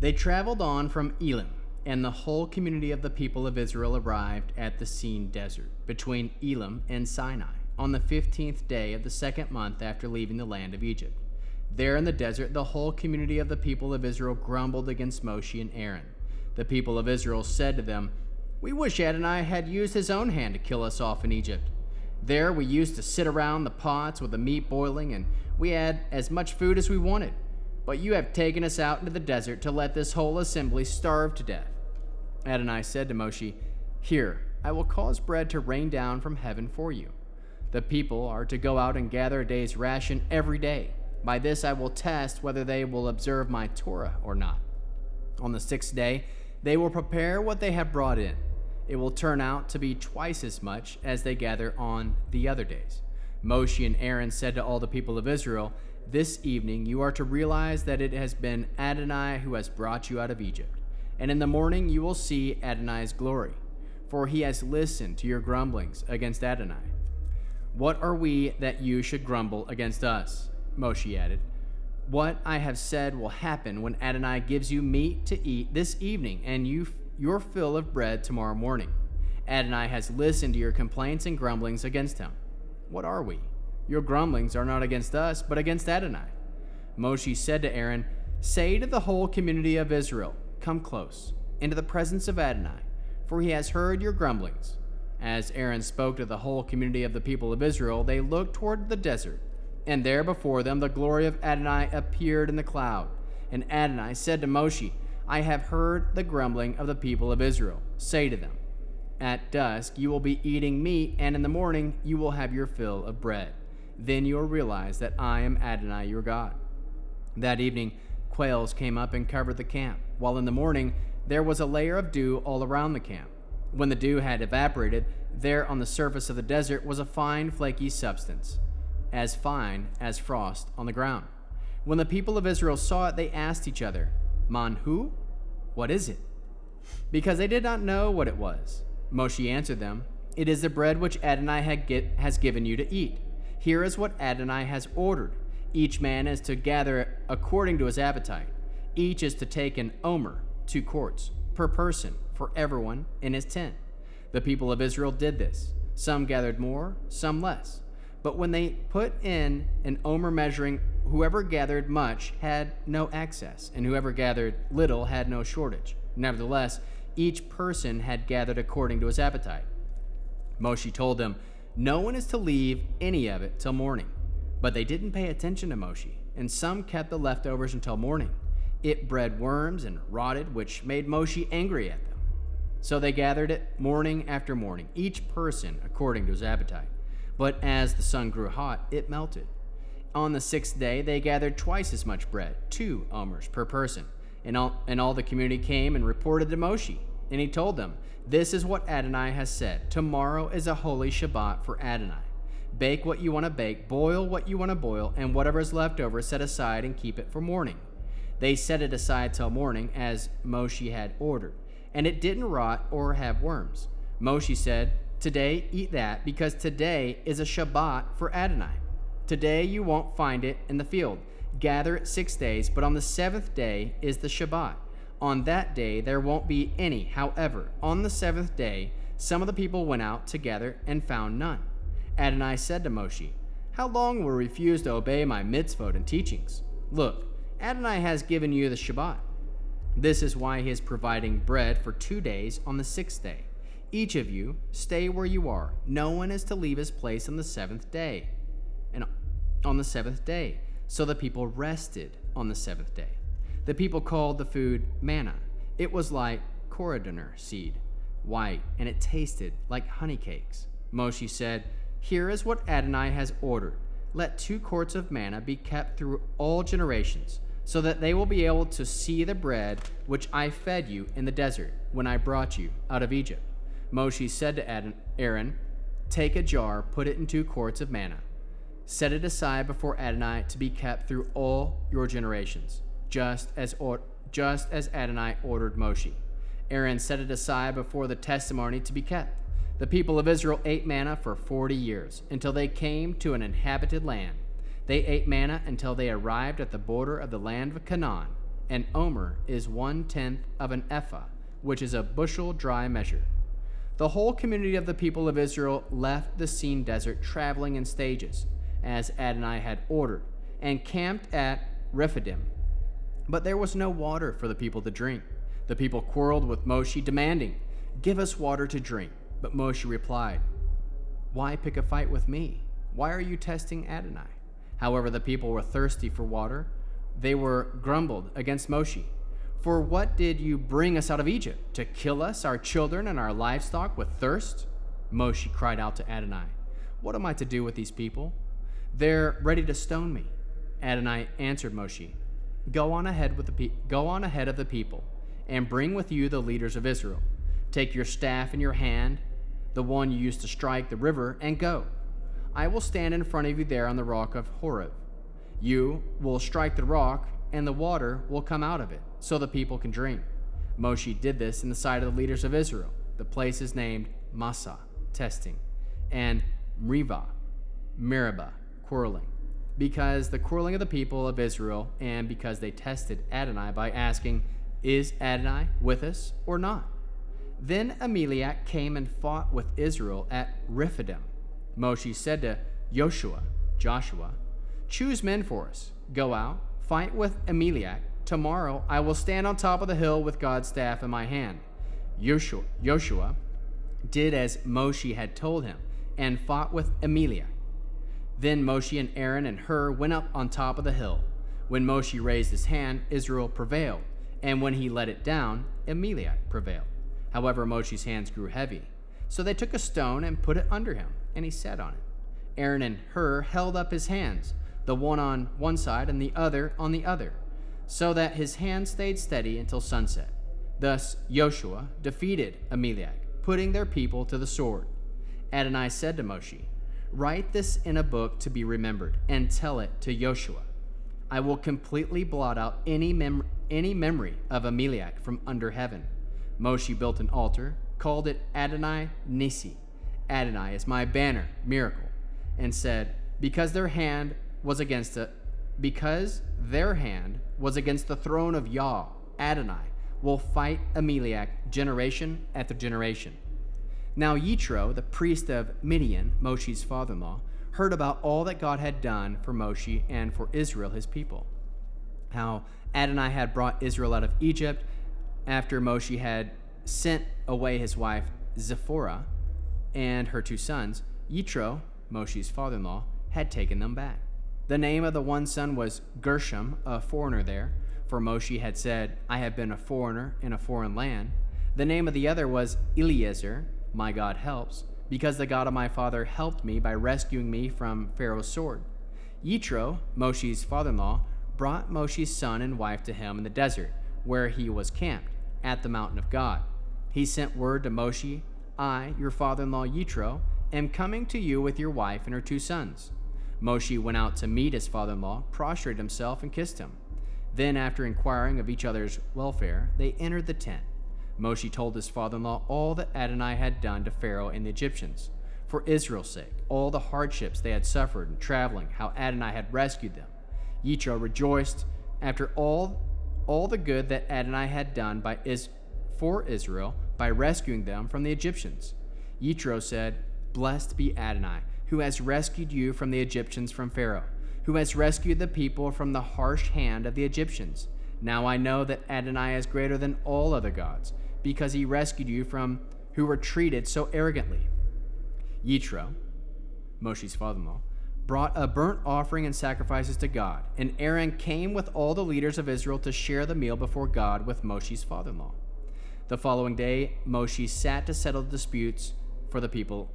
They traveled on from Elim, and the whole community of the people of Israel arrived at the Sin desert, between Elim and Sinai, on the 15th day of the second month after leaving the land of Egypt. There in the desert, the whole community of the people of Israel grumbled against Moshe and Aaron. The people of Israel said to them, "We wish Adonai had used his own hand to kill us off in Egypt. There we used to sit around the pots with the meat boiling, and we had as much food as we wanted. But you have taken us out into the desert to let this whole assembly starve to death." Adonai said to Moshe, "Here, I will cause bread to rain down from heaven for you. The people are to go out and gather a day's ration every day. By this I will test whether they will observe my Torah or not. On the sixth day, they will prepare what they have brought in. It will turn out to be twice as much as they gather on the other days." Moshe and Aaron said to all the people of Israel, "This evening you are to realize that it has been Adonai who has brought you out of Egypt. And in the morning you will see Adonai's glory, for he has listened to your grumblings against Adonai. What are we that you should grumble against us?" Moshe added, "What I have said will happen when Adonai gives you meat to eat this evening and your fill of bread tomorrow morning. Adonai has listened to your complaints and grumblings against him. What are we? Your grumblings are not against us, but against Adonai." Moshe said to Aaron, "Say to the whole community of Israel, 'Come close into the presence of Adonai, for he has heard your grumblings.'" As Aaron spoke to the whole community of the people of Israel, they looked toward the desert, and there before them the glory of Adonai appeared in the cloud. And Adonai said to Moshe, "I have heard the grumbling of the people of Israel. Say to them, 'At dusk you will be eating meat, and in the morning you will have your fill of bread. Then you will realize that I am Adonai your God.'" That evening quails came up and covered the camp, while in the morning there was a layer of dew all around the camp. When the dew had evaporated, there on the surface of the desert was a fine flaky substance, as fine as frost on the ground. When the people of Israel saw it, they asked each other, "Manhu? What is it?" Because they did not know what it was. Moshe answered them, "It is the bread which Adonai has given you to eat. Here is what Adonai has ordered. Each man is to gather according to his appetite. Each is to take an omer, 2 quarts, per person, for everyone in his tent." The people of Israel did this. Some gathered more, some less. But when they put in an omer measuring, whoever gathered much had no excess, and whoever gathered little had no shortage. Nevertheless, each person had gathered according to his appetite. Moshe told them, "No one is to leave any of it till morning." But they didn't pay attention to Moshe, and some kept the leftovers until morning. It bred worms and rotted, which made Moshe angry at them. So they gathered it morning after morning, each person according to his appetite. But as the sun grew hot, it melted. On the sixth day, they gathered twice as much bread, 2 omers per person. And all the community came and reported to Moshe. And he told them, "This is what Adonai has said. Tomorrow is a holy Shabbat for Adonai. Bake what you want to bake, boil what you want to boil, and whatever is left over set aside and keep it for morning." They set it aside till morning, as Moshe had ordered, and it didn't rot or have worms. Moshe said, "Today eat that, because today is a Shabbat for Adonai. Today you won't find it in the field. Gather it 6 days, but on the 7th day is the Shabbat. On that day there won't be any. However, on the 7th day some of the people went out to gather and found none." Adonai said to Moshe, "How long will you refuse to obey my mitzvot and teachings? Look, Adonai has given you the Shabbat. This is why he is providing bread for 2 days on the 6th day. Each of you stay where you are. No one is to leave his place on the 7th day." And on the 7th day, so the people rested on the 7th day. The people called the food manna. It was like coriander seed, white, and it tasted like honey cakes. Moshe said, "Here is what Adonai has ordered. Let 2 quarts of manna be kept through all generations, so that they will be able to see the bread which I fed you in the desert when I brought you out of Egypt." Moshe said to Aaron, "Take a jar, put it in 2 quarts of manna. Set it aside before Adonai to be kept through all your generations, just as Adonai ordered Moshe." Aaron set it aside before the testimony to be kept. The people of Israel ate manna for 40 years, until they came to an inhabited land. They ate manna until they arrived at the border of the land of Canaan, and omer is 1/10 of an ephah, which is a bushel dry measure. The whole community of the people of Israel left the Sin desert traveling in stages, as Adonai had ordered, and camped at Rephidim. But there was no water for the people to drink. The people quarreled with Moshe, demanding, "Give us water to drink." But Moshe replied, "Why pick a fight with me? Why are you testing Adonai?" However, the people were thirsty for water. They were grumbled against Moshe. "For what did you bring us out of Egypt? To kill us, our children, and our livestock with thirst?" Moshe cried out to Adonai, "What am I to do with these people? They're ready to stone me." Adonai answered Moshe, Go on ahead of the people, and bring with you the leaders of Israel. Take your staff in your hand, the one you used to strike the river, and go. I will stand in front of you there on the rock of Horeb. You will strike the rock, and the water will come out of it, so the people can drink. Moshe did this in the sight of the leaders of Israel. The place is named Massah, testing, and Meribah, quarreling, because the quarreling of the people of Israel, and because they tested Adonai by asking, "Is Adonai with us or not?" Then Amalek came and fought with Israel at Rephidim. Moshe said to Joshua, "Choose men for us. Go out, fight with Amalek. Tomorrow I will stand on top of the hill with God's staff in my hand." Joshua did as Moshe had told him and fought with Amalek. Then Moshe and Aaron and Hur went up on top of the hill. When Moshe raised his hand, Israel prevailed, and when he let it down, Amalek prevailed. However, Moshe's hands grew heavy. So they took a stone and put it under him, and he sat on it. Aaron and Hur held up his hands, the one on one side and the other on the other, so that his hands stayed steady until sunset. Thus Joshua defeated Amalek, putting their people to the sword. Adonai said to Moshe, "Write this in a book to be remembered, and tell it to Joshua. I will completely blot out any memory of Amalek from under heaven." Moshe built an altar, called it Adonai Nissi. Adonai is my banner, miracle, and said, because their hand was against the throne of Yah, Adonai will fight Amalek generation after generation. Now Yitro, the priest of Midian, Moshe's father-in-law, heard about all that God had done for Moshe and for Israel, his people. How Adonai had brought Israel out of Egypt after Moshe had sent away his wife Zipporah and her 2 sons. Yitro, Moshe's father-in-law, had taken them back. The name of the one son was Gershom, a foreigner there, for Moshe had said, "I have been a foreigner in a foreign land." The name of the other was Eliezer, "My God helps," because the God of my father helped me by rescuing me from Pharaoh's sword. Yitro, Moshe's father-in-law, brought Moshe's son and wife to him in the desert, where he was camped, at the mountain of God. He sent word to Moshe, "I, your father-in-law Yitro, am coming to you with your wife and her 2 sons." Moshe went out to meet his father-in-law, prostrated himself, and kissed him. Then, after inquiring of each other's welfare, they entered the tent. Moshe told his father-in-law all that Adonai had done to Pharaoh and the Egyptians, for Israel's sake, all the hardships they had suffered in traveling, how Adonai had rescued them. Yitro rejoiced after all the good that Adonai had done for Israel by rescuing them from the Egyptians. Yitro said, "Blessed be Adonai, who has rescued you from the Egyptians, from Pharaoh, who has rescued the people from the harsh hand of the Egyptians. Now I know that Adonai is greater than all other gods, because he rescued you from who were treated so arrogantly." Yitro, Moshe's father-in-law, brought a burnt offering and sacrifices to God, and Aaron came with all the leaders of Israel to share the meal before God with Moshe's father-in-law. The following day, Moshe sat to settle disputes for the people,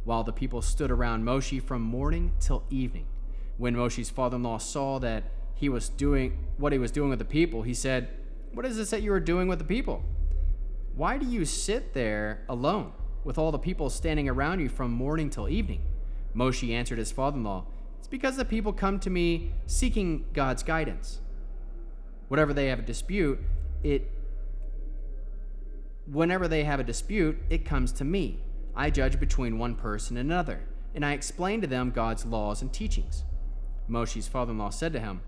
while the people stood around Moshe from morning till evening. When Moshe's father-in-law saw that he was doing what he was doing with the people, he said, "What is this that you are doing with the people? Why do you sit there alone with all the people standing around you from morning till evening?" Moshe answered his father-in-law, "It's because the people come to me seeking God's guidance. Whenever they have a dispute, it comes to me. I judge between one person and another, and I explain to them God's laws and teachings." Moshe's father-in-law said to him,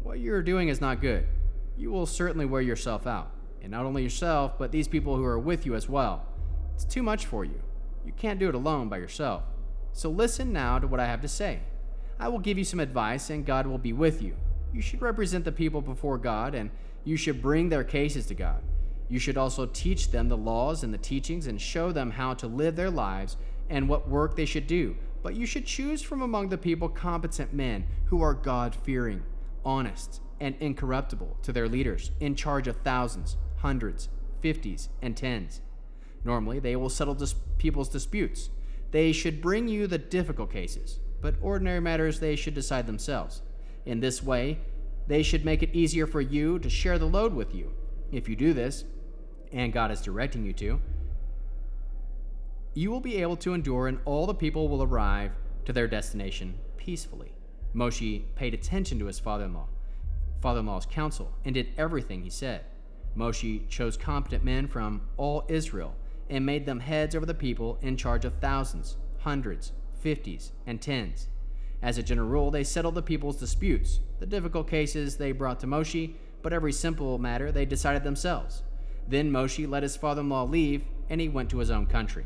"What you are doing is not good. you will certainly wear yourself out. And not only yourself, but these people who are with you as well. It's too much for you. You can't do it alone by yourself. So listen now to what I have to say. I will give you some advice, and God will be with you. You should represent the people before God, and you should bring their cases to God. You should also teach them the laws and the teachings and show them how to live their lives and what work they should do. But you should choose from among the people competent men who are God-fearing, honest, and incorruptible to their leaders, in charge of thousands, hundreds, fifties, and tens. Normally, they will settle people's disputes. They should bring you the difficult cases, but ordinary matters they should decide themselves. In this way, they should make it easier for you to share the load with you. If you do this, and God is directing you to, you will be able to endure, and all the people will arrive to their destination peacefully. Moshe paid attention to his father-in-law's counsel, and did everything he said. Moshe chose competent men from all Israel and made them heads over the people, in charge of thousands, hundreds, fifties, and tens. As a general rule, they settled the people's disputes. The difficult cases they brought to Moshe, but every simple matter they decided themselves. Then Moshe let his father-in-law leave, and he went to his own country.